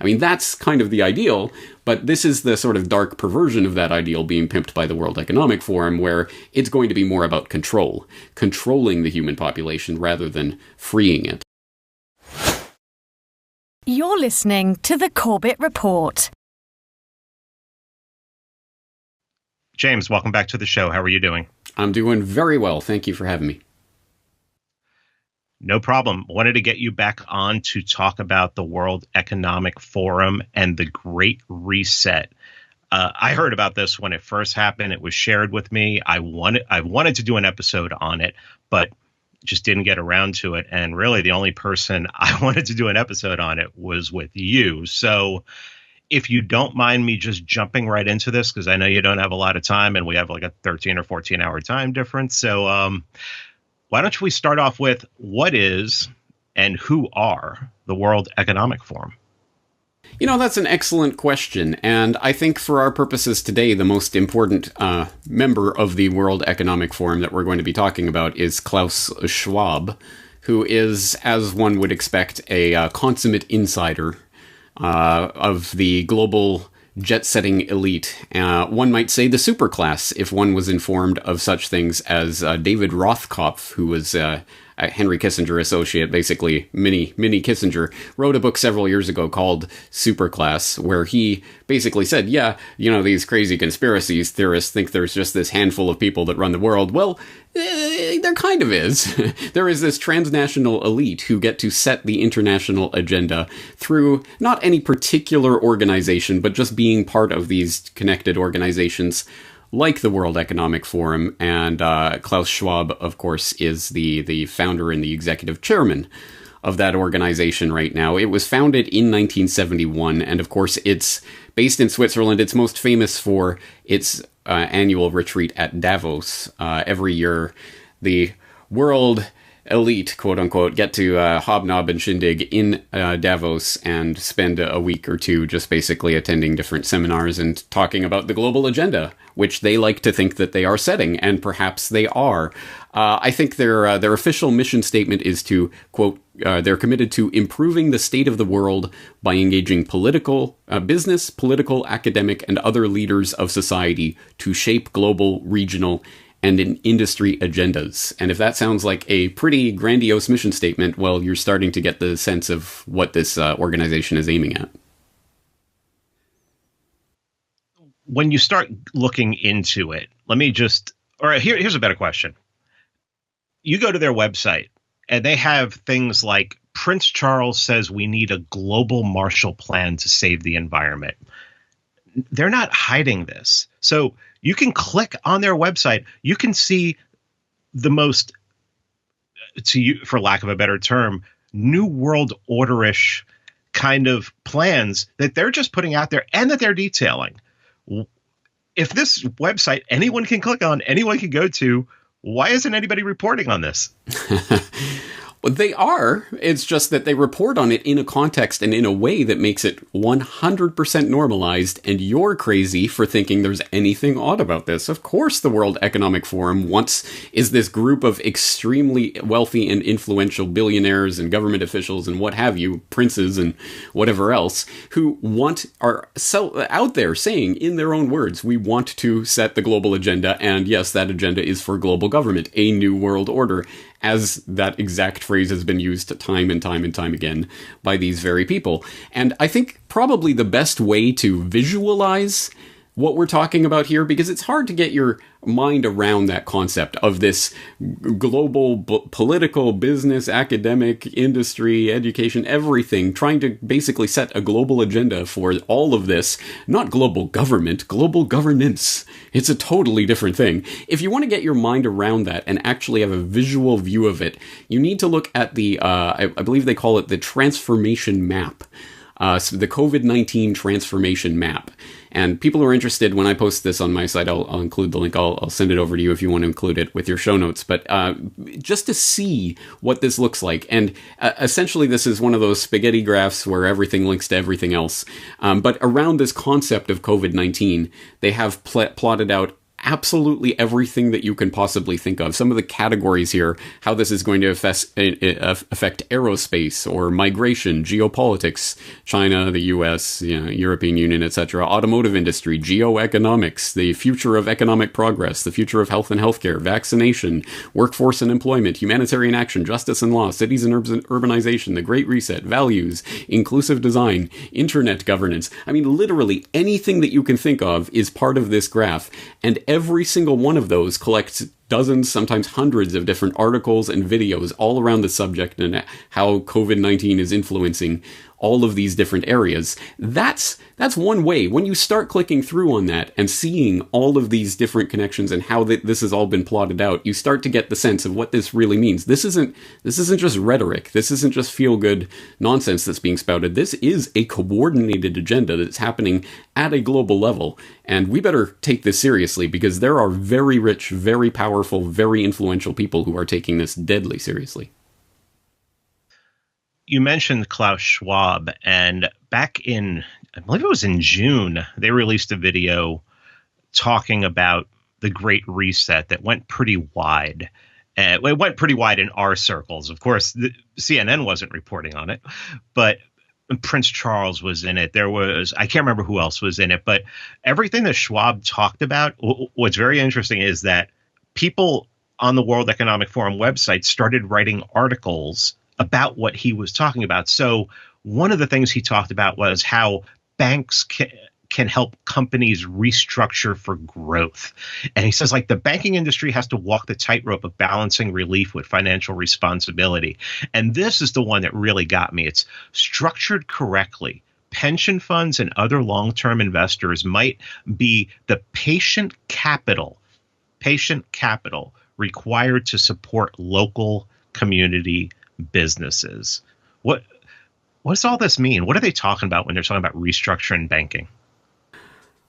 I mean, that's kind of the ideal, but this is the sort of dark perversion of that ideal being pimped by the World Economic Forum, where it's going to be more about controlling the human population rather than freeing it. You're listening to the Corbett Report. James, welcome back to the show. How are you doing? I'm doing very well. Thank you for having me. No problem. Wanted to get you back on to talk about the World Economic Forum and the Great Reset. I heard about this when it first happened. It was shared with me. I wanted to do an episode on it, but just didn't get around to it. And really, the only person I wanted to do an episode on it was with you. So if you don't mind me just jumping right into this, because I know you don't have a lot of time and we have like a 13 or 14 hour time difference. So why don't we start off with what is and who are the World Economic Forum? You know, that's an excellent question. And I think for our purposes today, the most important member of the World Economic Forum that we're going to be talking about is Klaus Schwab, who is, as one would expect, a consummate insider of the global jet-setting elite. One might say the superclass, if one was informed of such things as David Rothkopf, who was a Henry Kissinger associate, basically mini Kissinger, wrote a book several years ago called Superclass, where he basically said, yeah, you know, these crazy conspiracy theorists think there's just this handful of people that run the world. Well, there kind of is. There is this transnational elite who get to set the international agenda through not any particular organization, but just being part of these connected organizations like the World Economic Forum. And Klaus Schwab, of course, is the founder and the executive chairman of that organization right now. It was founded in 1971, and of course, it's based in Switzerland. It's most famous for its annual retreat at Davos. Every year, the world elite, quote unquote, get to hobnob and shindig in Davos and spend a week or two just basically attending different seminars and talking about the global agenda, which they like to think that they are setting, and perhaps they are. I think their official mission statement is to, quote, they're committed to improving the state of the world by engaging business, political, academic, and other leaders of society to shape global, regional, and in industry agendas. And if that sounds like a pretty grandiose mission statement, well, you're starting to get the sense of what this organization is aiming at. When you start looking into it, here's a better question. You go to their website and they have things like Prince Charles says we need a global Marshall Plan to save the environment. They're not hiding this. So you can click on their website. You can see the most, for lack of a better term, New World Order-ish kind of plans that they're just putting out there and that they're detailing. If this website anyone can click on, anyone can go to, why isn't anybody reporting on this? Well, they are. It's just that they report on it in a context and in a way that makes it 100% normalized, and you're crazy for thinking there's anything odd about this. Of course, the World Economic Forum is this group of extremely wealthy and influential billionaires and government officials and what have you, princes and whatever else, who are out there saying in their own words, we want to set the global agenda, and yes, that agenda is for global government, a new world order, as that exact phrase has been used time and time and time again by these very people. And I think probably the best way to visualize what we're talking about here, because it's hard to get your mind around that concept of this global political, business, academic, industry, education, everything, trying to basically set a global agenda for all of this. Not global government, global governance. It's a totally different thing. If you want to get your mind around that and actually have a visual view of it, you need to look at the, I believe they call it the transformation map. So the COVID-19 transformation map. And people who are interested, when I post this on my site, I'll include the link. I'll send it over to you if you want to include it with your show notes. But just to see what this looks like. And essentially, this is one of those spaghetti graphs where everything links to everything else. But around this concept of COVID-19, they have plotted out absolutely everything that you can possibly think of. Some of the categories here, how this is going to affect aerospace or migration, geopolitics, China, the US, European Union, etc., automotive industry, geoeconomics, the future of economic progress, the future of health and healthcare, vaccination, workforce and employment, humanitarian action, justice and law, cities and urbanization, the Great Reset, values, inclusive design, internet governance. I mean, literally anything that you can think of is part of this graph, and every single one of those collects dozens, sometimes hundreds of different articles and videos all around the subject and how COVID-19 is influencing all of these different areas. That's one way. When you start clicking through on that and seeing all of these different connections and how this has all been plotted out, you start to get the sense of what this really means. This isn't just rhetoric. This isn't just feel-good nonsense that's being spouted. This is a coordinated agenda that's happening at a global level. And we better take this seriously, because there are very rich, very powerful, very influential people who are taking this deadly seriously. You mentioned Klaus Schwab, and back in, I believe it was in June, they released a video talking about the Great Reset that went pretty wide. It went pretty wide in our circles. Of course, CNN wasn't reporting on it, but Prince Charles was in it. There was, I can't remember who else was in it, but everything that Schwab talked about, what's very interesting is that people on the World Economic Forum website started writing articles about what he was talking about. So one of the things he talked about was how banks can help companies restructure for growth. And he says, like, the banking industry has to walk the tightrope of balancing relief with financial responsibility. And this is the one that really got me. It's structured correctly. Pension funds and other long-term investors might be the patient capital required to support local community businesses. What does all this mean? What are they talking about when they're talking about restructuring banking?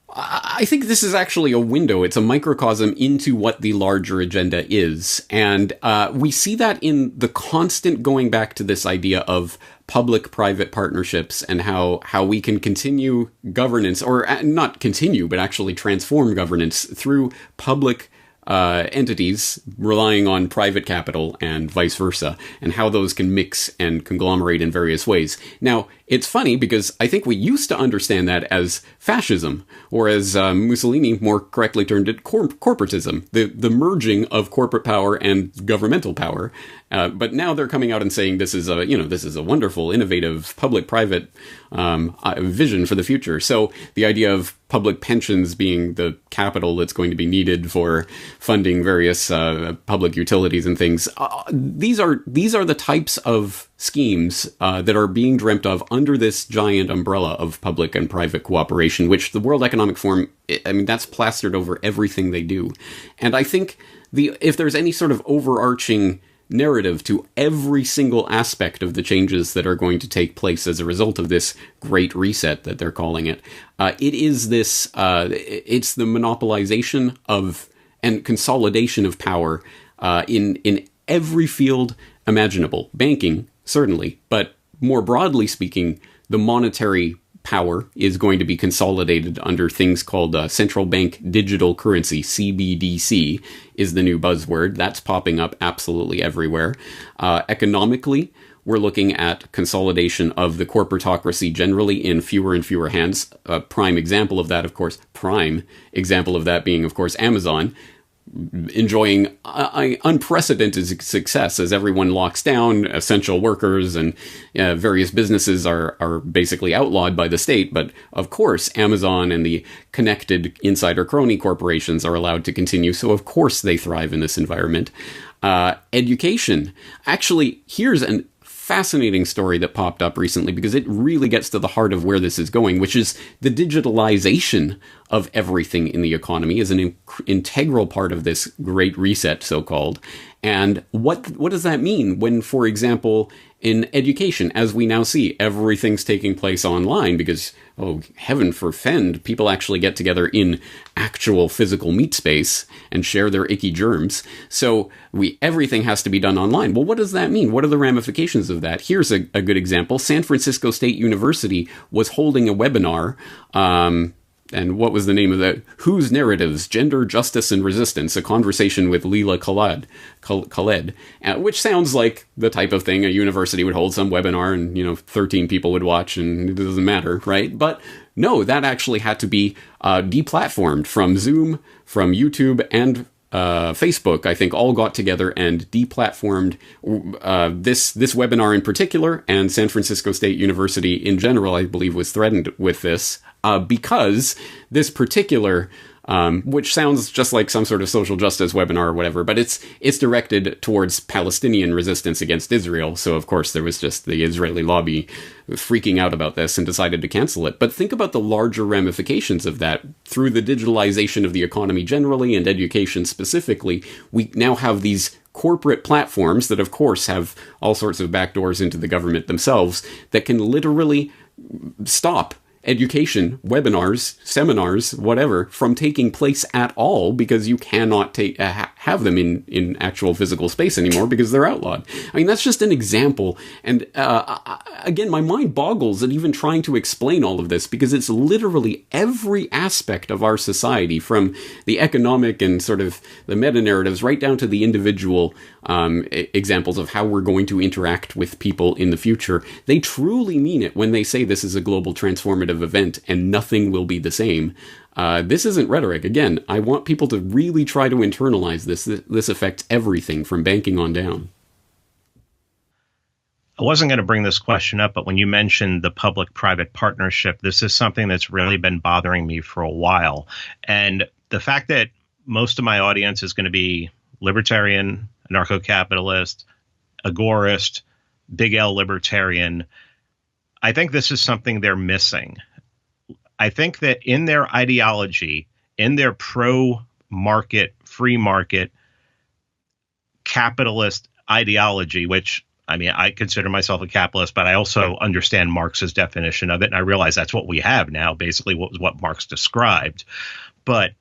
I think this is actually a window. It's a microcosm into what the larger agenda is. And we see that in the constant going back to this idea of public-private partnerships and how we can continue governance, or not continue, but actually transform governance through public entities relying on private capital and vice versa, and how those can mix and conglomerate in various ways. Now, it's funny because I think we used to understand that as fascism, or as Mussolini more correctly termed it, corporatism, the merging of corporate power and governmental power. But now they're coming out and saying this is a wonderful, innovative, public-private vision for the future. So the idea of public pensions being the capital that's going to be needed for funding various public utilities and things. These are the types of schemes that are being dreamt of under this giant umbrella of public and private cooperation, which the World Economic Forum, that's plastered over everything they do. And I think if there's any sort of overarching narrative to every single aspect of the changes that are going to take place as a result of this Great Reset that they're calling it, it is this, it's the monopolization of and consolidation of power in every field imaginable. Banking, certainly, but more broadly speaking, the monetary power is going to be consolidated under things called central bank digital currency. CBDC is the new buzzword. That's popping up absolutely everywhere. Economically, we're looking at consolidation of the corporatocracy generally in fewer and fewer hands. A prime example of that, of course, being, of course, Amazon, enjoying unprecedented success as everyone locks down. Essential workers and various businesses are basically outlawed by the state. But of course, Amazon and the connected insider crony corporations are allowed to continue. So of course they thrive in this environment. Education. Actually, here's an fascinating story that popped up recently because it really gets to the heart of where this is going, which is the digitalization of everything in the economy is an integral part of this Great Reset, so-called. And what does that mean when, for example, in education, as we now see, everything's taking place online because, oh, heaven forfend, people actually get together in actual physical meat space and share their icky germs. So everything has to be done online. Well, what does that mean? What are the ramifications of that? Here's a good example. San Francisco State University was holding a webinar and what was the name of that? Whose Narratives, Gender, Justice, and Resistance, a conversation with Leila Khaled, which sounds like the type of thing a university would hold some webinar and, 13 people would watch and it doesn't matter, right? But no, that actually had to be deplatformed from Zoom, from YouTube, and Facebook, I think, all got together and deplatformed this webinar in particular, and San Francisco State University in general, I believe, was threatened with this because this particular, which sounds just like some sort of social justice webinar or whatever, but it's directed towards Palestinian resistance against Israel. So, of course, there was just the Israeli lobby freaking out about this and decided to cancel it. But think about the larger ramifications of that. Through the digitalization of the economy generally and education specifically, we now have these corporate platforms that, of course, have all sorts of backdoors into the government themselves that can literally stop education, webinars, seminars, whatever, from taking place at all because you cannot have them in actual physical space anymore because they're outlawed. I mean, that's just an example. And again, my mind boggles at even trying to explain all of this because it's literally every aspect of our society, from the economic and sort of the meta-narratives right down to the individual examples of how we're going to interact with people in the future. They truly mean it when they say this is a global transformative event and nothing will be the same. This isn't rhetoric. Again, I want people to really try to internalize this. This affects everything from banking on down. I wasn't going to bring this question up, but when you mentioned the public-private partnership, this is something that's really been bothering me for a while. And the fact that most of my audience is going to be libertarian, anarcho-capitalist, agorist, big L libertarian, I think this is something they're missing. I think that in their ideology, in their pro-market, free market, capitalist ideology, which, I mean, I consider myself a capitalist, but I also understand Marx's definition of it. And I realize that's what we have now, basically what Marx described. But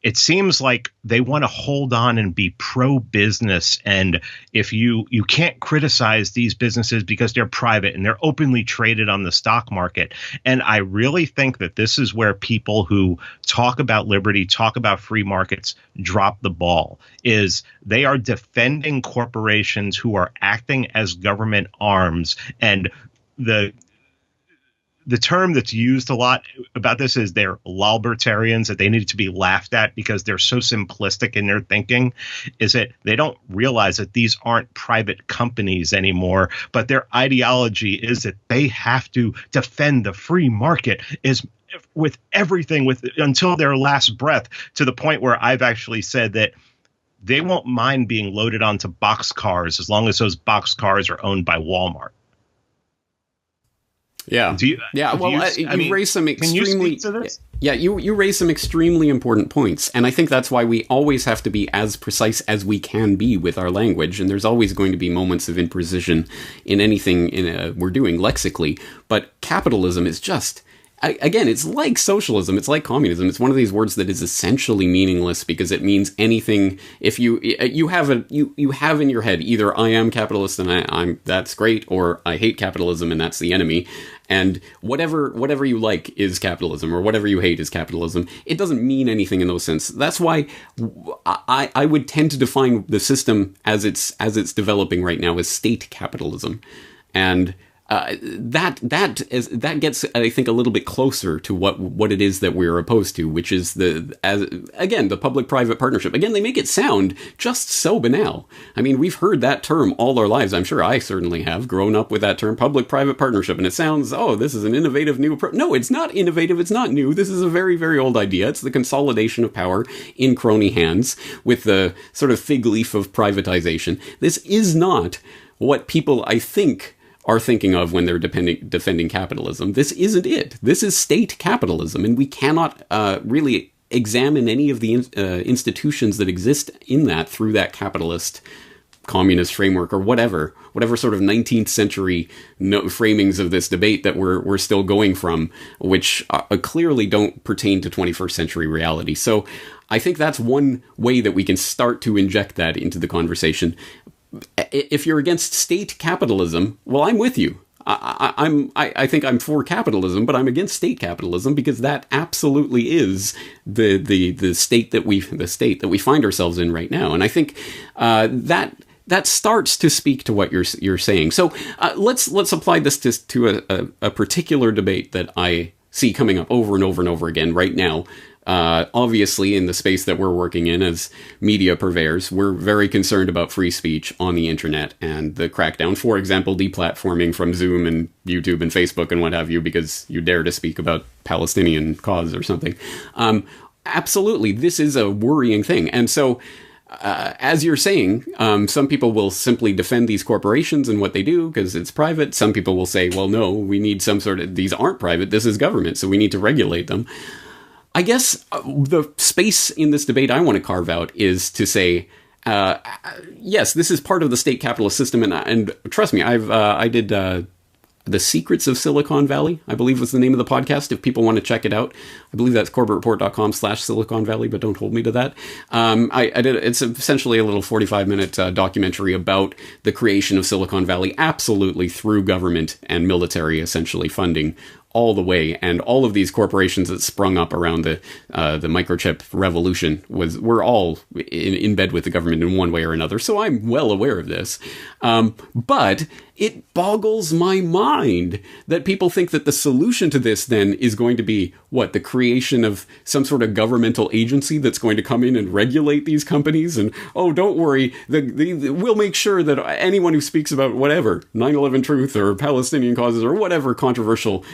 it seems like they want to hold on and be pro-business. And if you can't criticize these businesses because they're private and they're openly traded on the stock market. And I really think that this is where people who talk about liberty, talk about free markets, drop the ball, is they are defending corporations who are acting as government arms. And the term that's used a lot about this is they're libertarians, that they need to be laughed at because they're so simplistic in their thinking, is that they don't realize that these aren't private companies anymore, but their ideology is that they have to defend the free market is with everything until their last breath, to the point where I've actually said that they won't mind being loaded onto boxcars as long as those boxcars are owned by Walmart. Yeah. You raise some extremely. You raise some extremely important points, and I think that's why we always have to be as precise as we can be with our language. And there's always going to be moments of imprecision in anything we're doing lexically. But capitalism is just. Again, it's like socialism. It's like communism. It's one of these words that is essentially meaningless because it means anything. If you have in your head either I am capitalist and I'm that's great, or I hate capitalism and that's the enemy. And whatever you like is capitalism, or whatever you hate is capitalism. It doesn't mean anything in those sense. That's why I would tend to define the system as it's developing right now as state capitalism, and that gets, I think, a little bit closer to what it is that we're opposed to, which is the public-private partnership. Again, they make it sound just so banal. I mean, we've heard that term all our lives. I'm sure I certainly have grown up with that term, public-private partnership, and it sounds, this is an innovative new approach. No, it's not innovative. It's not new. This is a very, very old idea. It's the consolidation of power in crony hands with the sort of fig leaf of privatization. This is not what people, I think, are thinking of when they're defending capitalism. This isn't it. This is state capitalism, and we cannot really examine any of the institutions that exist in that through that capitalist communist framework, or whatever sort of 19th century framings of this debate that we're still going from, which clearly don't pertain to 21st century reality. So I think that's one way that we can start to inject that into the conversation. If you're against state capitalism, well, I'm with you. I think I'm for capitalism, but I'm against state capitalism because that absolutely is the state that we find ourselves in right now. And I think that starts to speak to what you're saying. So let's apply this to a particular debate that I see coming up over and over and over again right now. Obviously, in the space that we're working in as media purveyors, we're very concerned about free speech on the internet and the crackdown. For example, deplatforming from Zoom and YouTube and Facebook and what have you because you dare to speak about Palestinian cause or something. Absolutely, this is a worrying thing. And so, as you're saying, some people will simply defend these corporations and what they do because it's private. Some people will say, well, no, we need some sort of, these aren't private, this is government, so we need to regulate them. I guess the space in this debate I want to carve out is to say, yes, this is part of the state capitalist system, and trust me, I did The Secrets of Silicon Valley, I believe was the name of the podcast, if people want to check it out. I believe that's corbettreport.com/Silicon Valley, but don't hold me to that. I did. It's essentially a little 45-minute documentary about the creation of Silicon Valley, absolutely through government and military, essentially funding all the way, and all of these corporations that sprung up around the microchip revolution were all in bed with the government in one way or another. So I'm well aware of this, but it boggles my mind that people think that the solution to this then is going to be the creation of some sort of governmental agency that's going to come in and regulate these companies. And don't worry, we'll make sure that anyone who speaks about whatever 9/11 truth or Palestinian causes or whatever controversial.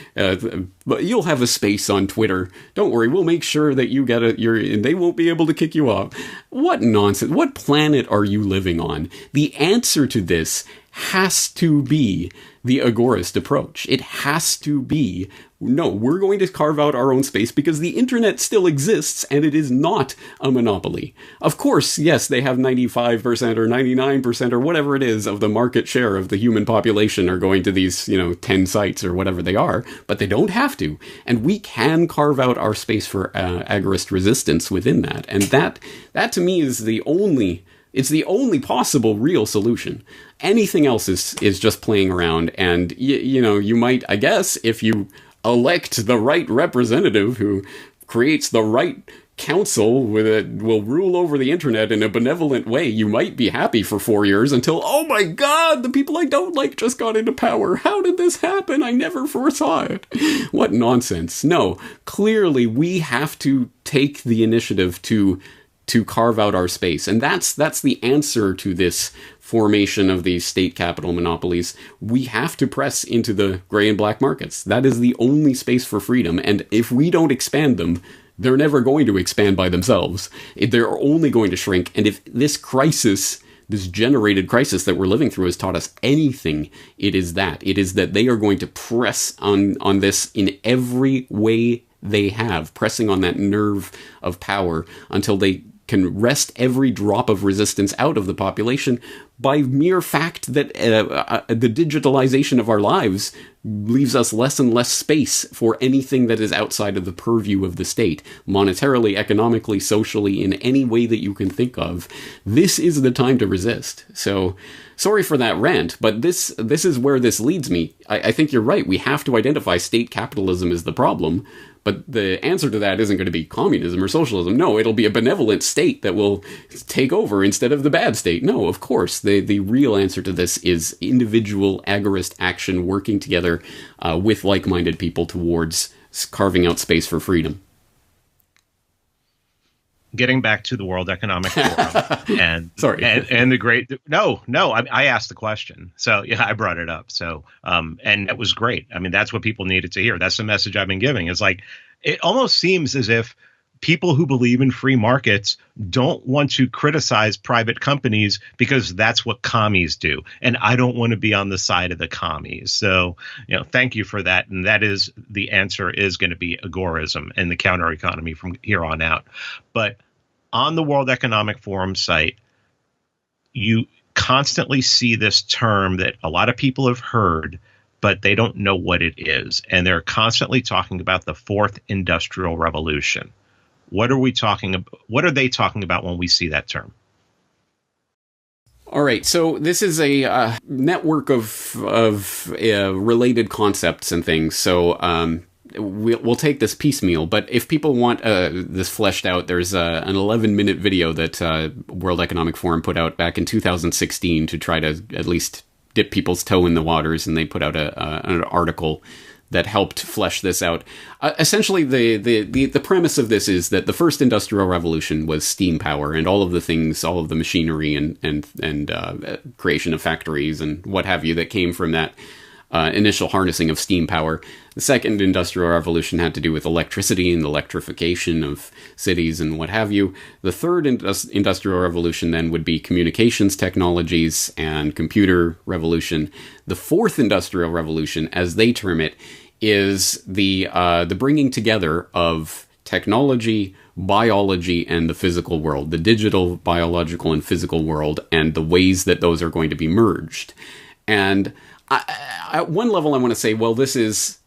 But you'll have a space on Twitter. Don't worry, we'll make sure that you get and they won't be able to kick you off. What nonsense. What planet are you living on? The answer to this has to be the agorist approach. It has to be, no, we're going to carve out our own space because the internet still exists and it is not a monopoly. Of course, yes, they have 95% or 99% or whatever it is of the market share of the human population are going to these, 10 sites or whatever they are, but they don't have to. And we can carve out our space for agorist resistance within that. And that to me is it's the only possible real solution. Anything else is just playing around. And, you might, I guess, if you elect the right representative who creates the right council will rule over the internet in a benevolent way, you might be happy for 4 years until, oh my God, the people I don't like just got into power. How did this happen? I never foresaw it. What nonsense. No, clearly we have to take the initiative to carve out our space. And that's the answer to this formation of these state capital monopolies. We have to press into the gray and black markets. That is the only space for freedom. And if we don't expand them, they're never going to expand by themselves. They're only going to shrink. And if this crisis, this generated crisis that we're living through has taught us anything, it is that. It is that they are going to press on this in every way they have, pressing on that nerve of power until they can wrest every drop of resistance out of the population by mere fact that the digitalization of our lives leaves us less and less space for anything that is outside of the purview of the state, monetarily, economically, socially, in any way that you can think of. This is the time to resist. So, sorry for that rant, but this is where this leads me. I think you're right. We have to identify state capitalism as the problem. But the answer to that isn't going to be communism or socialism. No, it'll be a benevolent state that will take over instead of the bad state. No, of course. The real answer to this is individual agorist action working together with like-minded people towards carving out space for freedom. Getting back to the World Economic Forum and sorry, and the great I asked the question, so yeah, I brought it up. So and it was great. I mean, that's what people needed to hear. That's the message I've been giving. It's like it almost seems as if people who believe in free markets don't want to criticize private companies because that's what commies do, and I don't want to be on the side of the commies. So thank you for that. And that is the answer is going to be agorism and the counter economy from here on out. But on the World Economic Forum site, you constantly see this term that a lot of people have heard, but they don't know what it is. And they're constantly talking about the fourth industrial revolution. What are we talking about? What are they talking about when we see that term? All right, so this is a network of related concepts and things. So we'll take this piecemeal. But if people want this fleshed out, there's an 11-minute video that World Economic Forum put out back in 2016 to try to at least dip people's toe in the waters, and they put out an article that helped flesh this out. Essentially, the premise of this is that the first industrial revolution was steam power, and all of the things, all of the machinery and creation of factories and what have you that came from that initial harnessing of steam power. The second industrial revolution had to do with electricity and the electrification of cities and what have you. The third industrial revolution then would be communications technologies and computer revolution. The fourth industrial revolution, as they term it, is the bringing together of technology, biology, and the physical world, the digital, biological, and physical world, and the ways that those are going to be merged. And at one level, I want to say, well, this is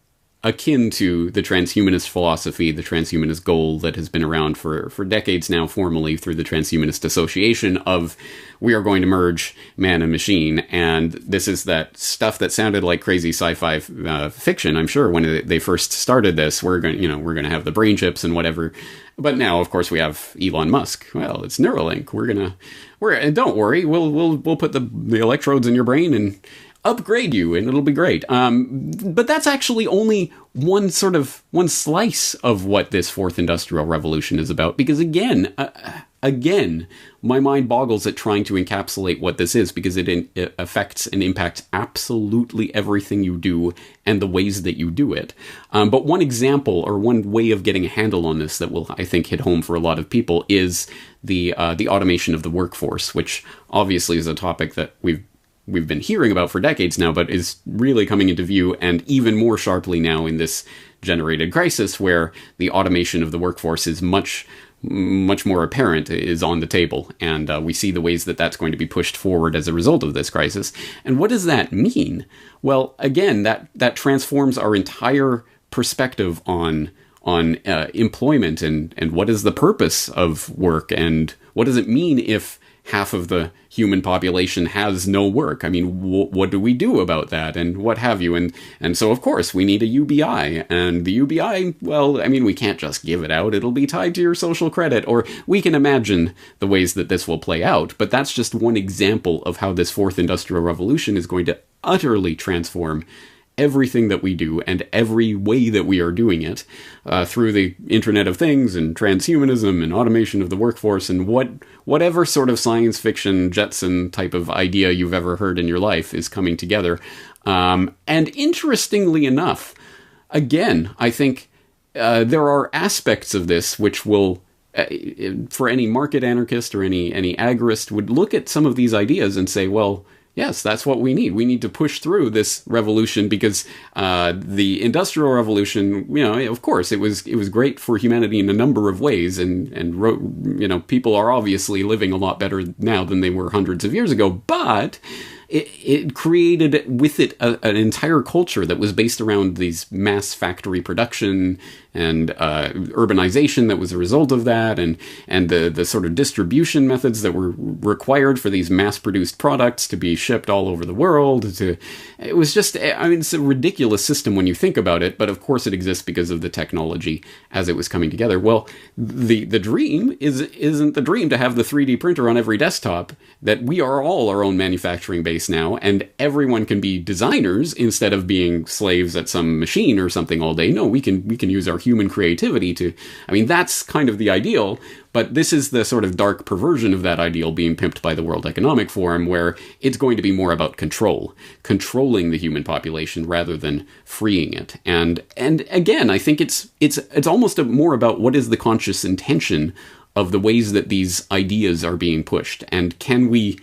akin to the transhumanist philosophy, the transhumanist goal that has been around for decades now, formally through the Transhumanist Association, of we are going to merge man and machine. And this is that stuff that sounded like crazy sci-fi fiction, I'm sure, when they first started this. We're going to have the brain chips and whatever. But now, of course, we have Elon Musk. Well, it's Neuralink. And don't worry, we'll put the electrodes in your brain and upgrade you, and it'll be great. But that's actually only one slice of what this fourth industrial revolution is about. Because again, my mind boggles at trying to encapsulate what this is, because it affects and impacts absolutely everything you do and the ways that you do it. But one example, or one way of getting a handle on this that will, I think, hit home for a lot of people is the automation of the workforce, which obviously is a topic that we've been hearing about for decades now, but is really coming into view, and even more sharply now in this generated crisis, where the automation of the workforce is much more apparent, is on the table. And we see the ways that that's going to be pushed forward as a result of this crisis. And what does that mean? Well, again, that transforms our entire perspective on employment and what is the purpose of work, and what does it mean if half of the human population has no work? I mean, what do we do about that, and what have you? And so, of course, we need a UBI. And the UBI, well, I mean, we can't just give it out. It'll be tied to your social credit. Or we can imagine the ways that this will play out. But that's just one example of how this fourth industrial revolution is going to utterly transform everything that we do and every way that we are doing it, through the Internet of Things and transhumanism and automation of the workforce and whatever sort of science fiction Jetson type of idea you've ever heard in your life is coming together. And interestingly enough, again, I think there are aspects of this which will, for any market anarchist or any agorist, would look at some of these ideas and say, well, yes, that's what we need. We need to push through this revolution, because the Industrial Revolution, of course, it was great for humanity in a number of ways, and people are obviously living a lot better now than they were hundreds of years ago. But it created with it an entire culture that was based around these mass factory production and urbanization that was a result of that, and the sort of distribution methods that were required for these mass-produced products to be shipped all over the world. It was just, I mean, it's a ridiculous system when you think about it, but of course it exists because of the technology as it was coming together. Well, the dream isn't the dream to have the 3D printer on every desktop, that we are all our own manufacturing base now, and everyone can be designers instead of being slaves at some machine or something all day. No, we can use our human creativity to, I mean, that's kind of the ideal, but this is the sort of dark perversion of that ideal being pimped by the World Economic Forum, where it's going to be more about controlling the human population rather than freeing it. And again, I think it's almost more about what is the conscious intention of the ways that these ideas are being pushed, and can we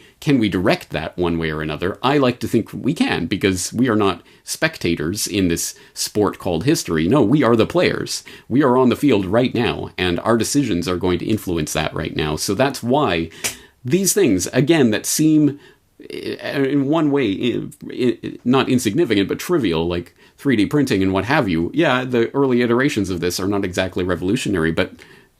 direct that one way or another? I like to think we can, because we are not spectators in this sport called history. No, we are the players. We are on the field right now, and our decisions are going to influence that right now. So that's why these things, again, that seem in one way not insignificant but trivial, like 3D printing and what have you, yeah, the early iterations of this are not exactly revolutionary, but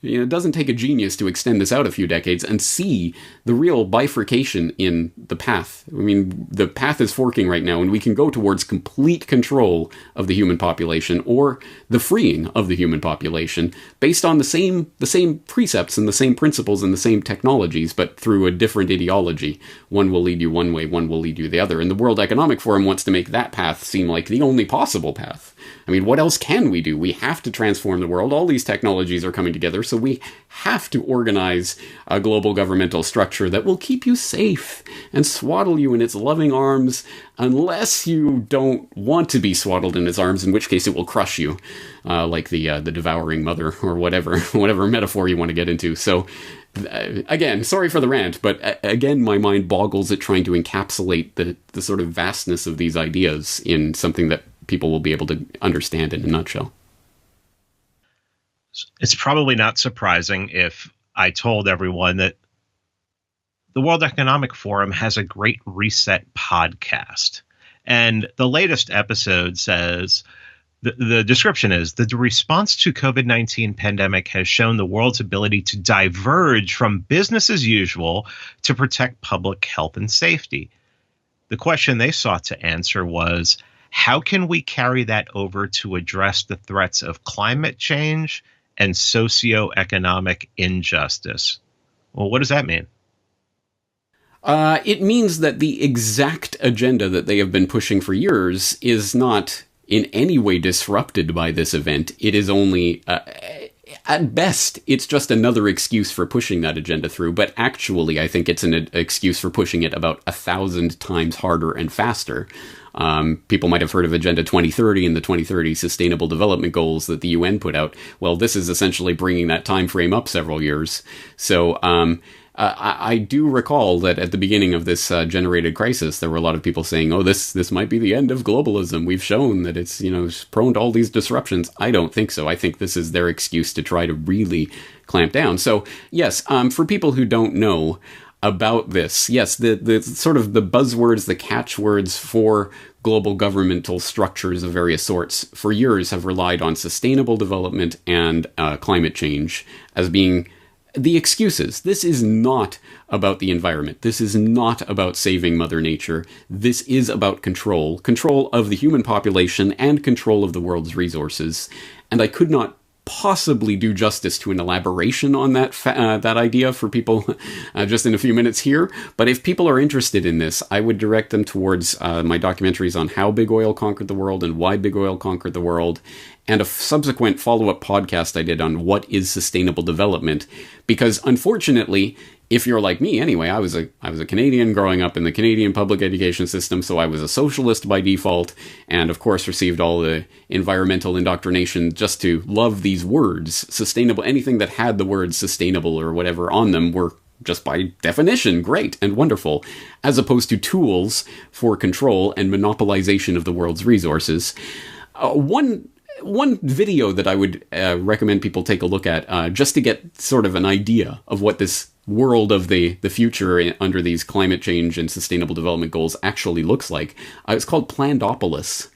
It doesn't take a genius to extend this out a few decades and see the real bifurcation in the path. I mean, the path is forking right now, and we can go towards complete control of the human population or the freeing of the human population based on the same precepts and the same principles and the same technologies, but through a different ideology. One will lead you one way, one will lead you the other. And the World Economic Forum wants to make that path seem like the only possible path. I mean, what else can we do? We have to transform the world. All these technologies are coming together, so we have to organize a global governmental structure that will keep you safe and swaddle you in its loving arms, unless you don't want to be swaddled in its arms, in which case it will crush you, like the devouring mother, or whatever metaphor you want to get into. So, again, sorry for the rant, but again, my mind boggles at trying to encapsulate the sort of vastness of these ideas in something that people will be able to understand in a nutshell. It's probably not surprising if I told everyone that the World Economic Forum has a Great Reset podcast. And the latest episode says, the description is, the response to COVID-19 pandemic has shown the world's ability to diverge from business as usual to protect public health and safety. The question they sought to answer was, how can we carry that over to address the threats of climate change and socioeconomic injustice? Well, what does that mean? It means that the exact agenda that they have been pushing for years is not in any way disrupted by this event. It is only, at best, it's just another excuse for pushing that agenda through. But actually, I think it's an excuse for pushing it about 1,000 times harder and faster. People might have heard of Agenda 2030 and the 2030 Sustainable Development Goals that the UN put out. Well, this is essentially bringing that time frame up several years. So I do recall that at the beginning of this generated crisis, there were a lot of people saying, oh, this might be the end of globalism. We've shown that it's, prone to all these disruptions. I don't think so. I think this is their excuse to try to really clamp down. So, yes, for people who don't know about this, yes, the sort of the buzzwords, the catchwords for global governmental structures of various sorts for years have relied on sustainable development and climate change as being the excuses. This is not about the environment. This is not about saving Mother Nature. This is about control of the human population and control of the world's resources. And I could not possibly do justice to an elaboration on that idea for people just in a few minutes here. But if people are interested in this, I would direct them towards my documentaries on how big oil conquered the world and why big oil conquered the world, and a subsequent follow-up podcast I did on what is sustainable development. Because unfortunately, if you're like me anyway, I was a Canadian growing up in the Canadian public education system, so I was a socialist by default, and of course received all the environmental indoctrination just to love these words. Sustainable, anything that had the word sustainable or whatever on them were just by definition great and wonderful, as opposed to tools for control and monopolization of the world's resources. One video that I would recommend people take a look at, just to get sort of an idea of what this world of the future under these climate change and sustainable development goals actually looks like. It's called Plandopolis.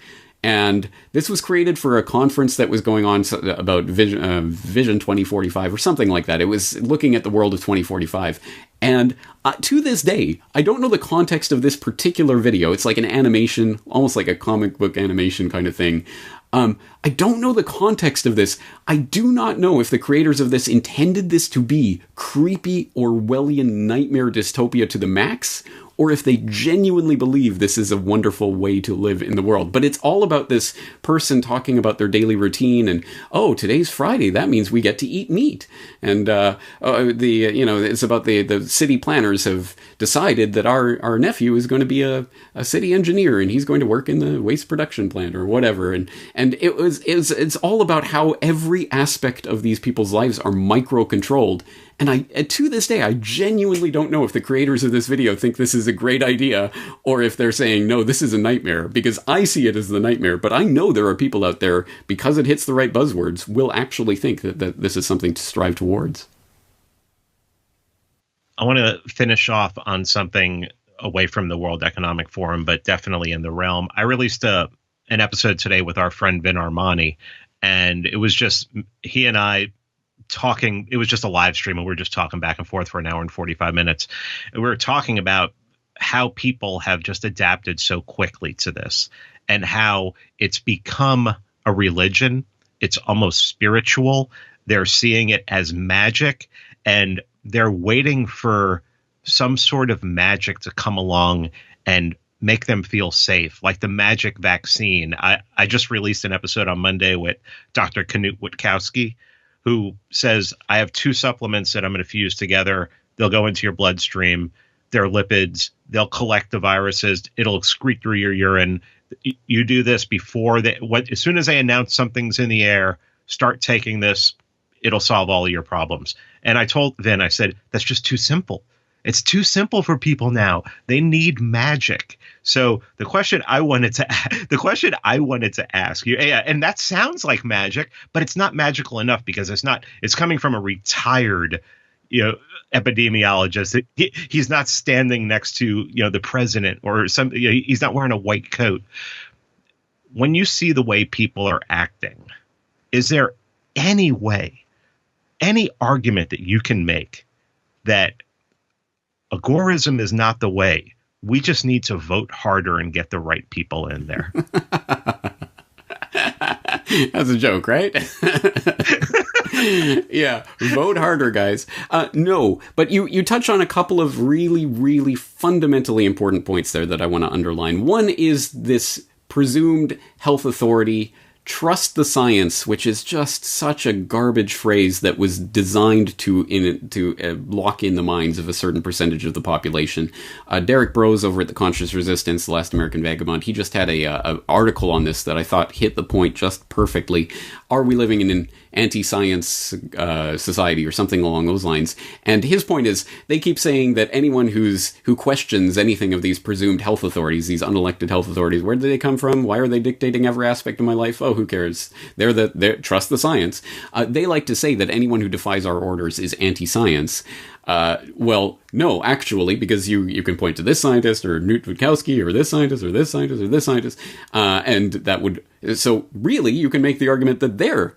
And this was created for a conference that was going on about Vision 2045 or something like that. It was looking at the world of 2045. And to this day, I don't know the context of this particular video. It's like an animation, almost like a comic book animation kind of thing. I don't know the context of this. I do not know if the creators of this intended this to be creepy Orwellian nightmare dystopia to the max, or if they genuinely believe this is a wonderful way to live in the world. But it's all about this person talking about their daily routine and, oh, today's Friday, that means we get to eat meat. And it's about the city planners have decided that our nephew is going to be a city engineer and he's going to work in the waste production plant or whatever. And it's all about how every aspect of these people's lives are micro-controlled. And to this day, I genuinely don't know if the creators of this video think this is a great idea or if they're saying, no, this is a nightmare, because I see it as the nightmare. But I know there are people out there, because it hits the right buzzwords, will actually think that this is something to strive towards. I want to finish off on something away from the World Economic Forum, but definitely in the realm. I released an episode today with our friend Vin Armani, and it was just he and I talking. It was just a live stream, and we were just talking back and forth for an hour and 45 minutes. And we were talking about how people have just adapted so quickly to this, and how it's become a religion. It's almost spiritual. They're seeing it as magic, and they're waiting for some sort of magic to come along and make them feel safe, like the magic vaccine. I just released an episode on Monday with Dr. Knut Witkowski, who says, I have 2 supplements that I'm going to fuse together. They'll go into your bloodstream. They're lipids. They'll collect the viruses. It'll excrete through your urine. You do this before as soon as they announce something's in the air, start taking this. It'll solve all of your problems. And I told Vin, I said, that's just too simple. It's too simple for people now. They need magic. So the question I wanted to ask you, and that sounds like magic, but it's not magical enough because it's coming from a retired, epidemiologist. He's not standing next to, the president or something. He's not wearing a white coat. When you see the way people are acting, is there any argument that you can make that agorism is not the way? We just need to vote harder and get the right people in there. That's a joke, right? Yeah, vote harder, guys. No, but you touch on a couple of really, really fundamentally important points there that I want to underline. One is this presumed health authority, trust the science, which is just such a garbage phrase that was designed to lock in the minds of a certain percentage of the population. Derek Brose over at the Conscious Resistance, The Last American Vagabond, he just had a article on this that I thought hit the point just perfectly. Are we living in an anti-science society or something along those lines? And his point is, they keep saying that anyone who questions anything of these presumed health authorities, these unelected health authorities, where do they come from? Why are they dictating every aspect of my life? Oh, who cares? They're trust the science. They like to say that anyone who defies our orders is anti-science. Well, no, actually, because you can point to this scientist or Knut Witkowski or this scientist or this scientist or this scientist, and that would, so really you can make the argument that they're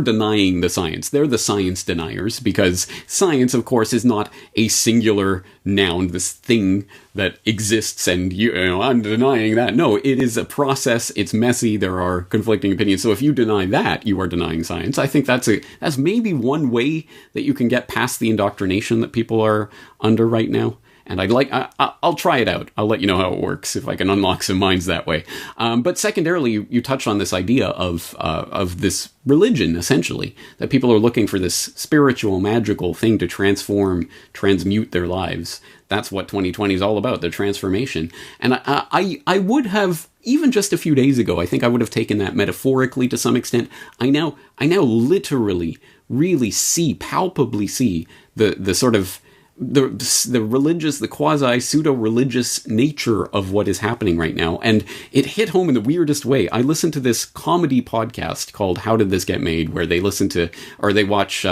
denying the science. They're the science deniers, because science, of course, is not a singular noun, this thing that exists and I'm denying that. No, it is a process. It's messy. There are conflicting opinions. So if you deny that, you are denying science. I think that's maybe one way that you can get past the indoctrination that people are under right now. And I'll try it out. I'll let you know how it works if I can unlock some minds that way. But secondarily, you touch on this idea of this religion, essentially, that people are looking for this spiritual, magical thing to transmute their lives. That's what 2020 is all about, the transformation. And I would have, even just a few days ago, I think I would have taken that metaphorically to some extent. I now literally, really palpably see the sort of the religious, the quasi-pseudo-religious nature of what is happening right now. And it hit home in the weirdest way. I listened to this comedy podcast called How Did This Get Made, where they listen to, or they watch,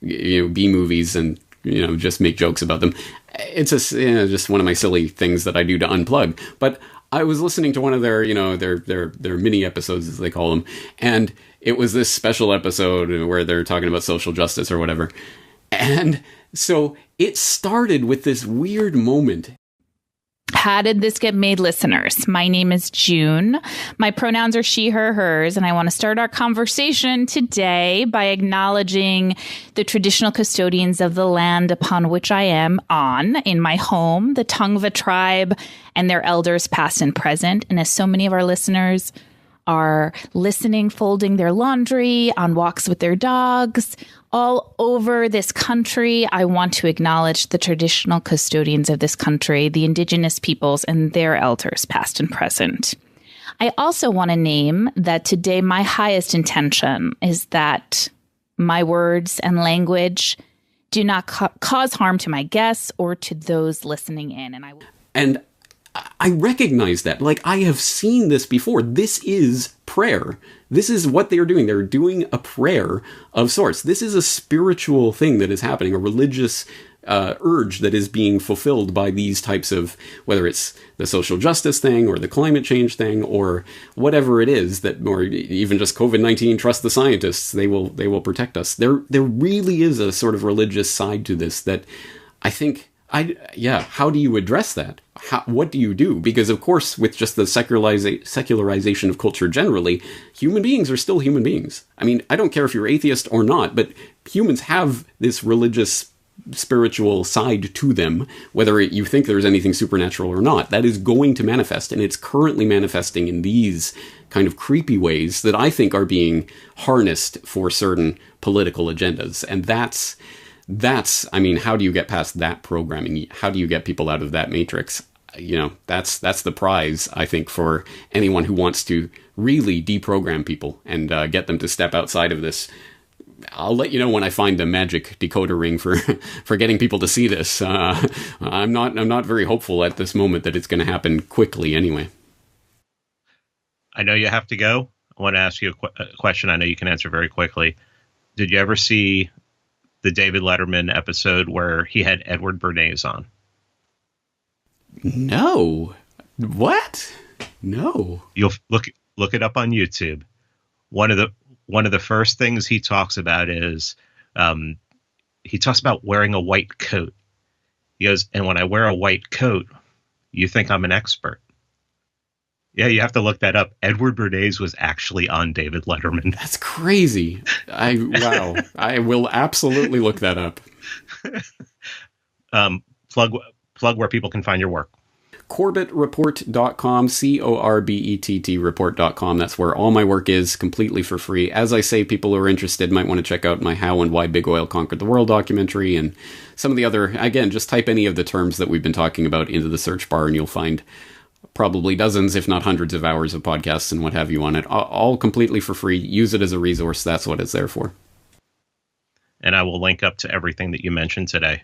B-movies and, just make jokes about them. It's just one of my silly things that I do to unplug. But I was listening to one of their, their mini episodes, as they call them. And it was this special episode where they're talking about social justice or whatever. And so it started with this weird moment. How did this get made, listeners? My name is June. My pronouns are she, her, hers, and I want to start our conversation today by acknowledging the traditional custodians of the land upon which I am in my home, the Tongva tribe, and their elders past and present. And as so many of our listeners are listening, folding their laundry, on walks with their dogs, all over this country, I want to acknowledge the traditional custodians of this country, the indigenous peoples and their elders, past and present. I also want to name that today my highest intention is that my words and language do not cause harm to my guests or to those listening in. And I recognize that. Like, I have seen this before. This is prayer. This is what they are doing. They're doing a prayer of sorts. This is a spiritual thing that is happening, a religious urge that is being fulfilled by these types of, whether it's the social justice thing or the climate change thing or whatever it is, that, or even just COVID-19, trust the scientists, they will protect us. There really is a sort of religious side to this that I think, how do you address that? What do you do? Because, of course, with just the secularization of culture generally, human beings are still human beings. I mean, I don't care if you're atheist or not, but humans have this religious, spiritual side to them, whether you think there's anything supernatural or not. That is going to manifest, and it's currently manifesting in these kind of creepy ways that I think are being harnessed for certain political agendas. And that's, I mean, how do you get past that programming? How do you get people out of that matrix? You know, that's the prize, I think, for anyone who wants to really deprogram people and get them to step outside of this. I'll let you know when I find the magic decoder ring for getting people to see this. I'm not very hopeful at this moment that it's going to happen quickly anyway. I know you have to go. I want to ask you a question I know you can answer very quickly. Did you ever see the David Letterman episode where he had Edward Bernays on? No. What? No. You'll look it up on YouTube. One of the first things he talks about is he talks about wearing a white coat. He goes, and when I wear a white coat, you think I'm an expert. Yeah, you have to look that up. Edward Bernays was actually on David Letterman. That's crazy. Wow. I will absolutely look that up. Plug where people can find your work. CorbettReport.com, CORBETT report.com. That's where all my work is, completely for free. As I say, people who are interested might want to check out my How and Why Big Oil Conquered the World documentary and some of the other, again, just type any of the terms that we've been talking about into the search bar and you'll find probably dozens, if not hundreds of hours of podcasts and what have you on it. All completely for free. Use it as a resource. That's what it's there for. And I will link up to everything that you mentioned today.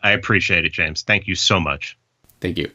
I appreciate it, James. Thank you so much. Thank you.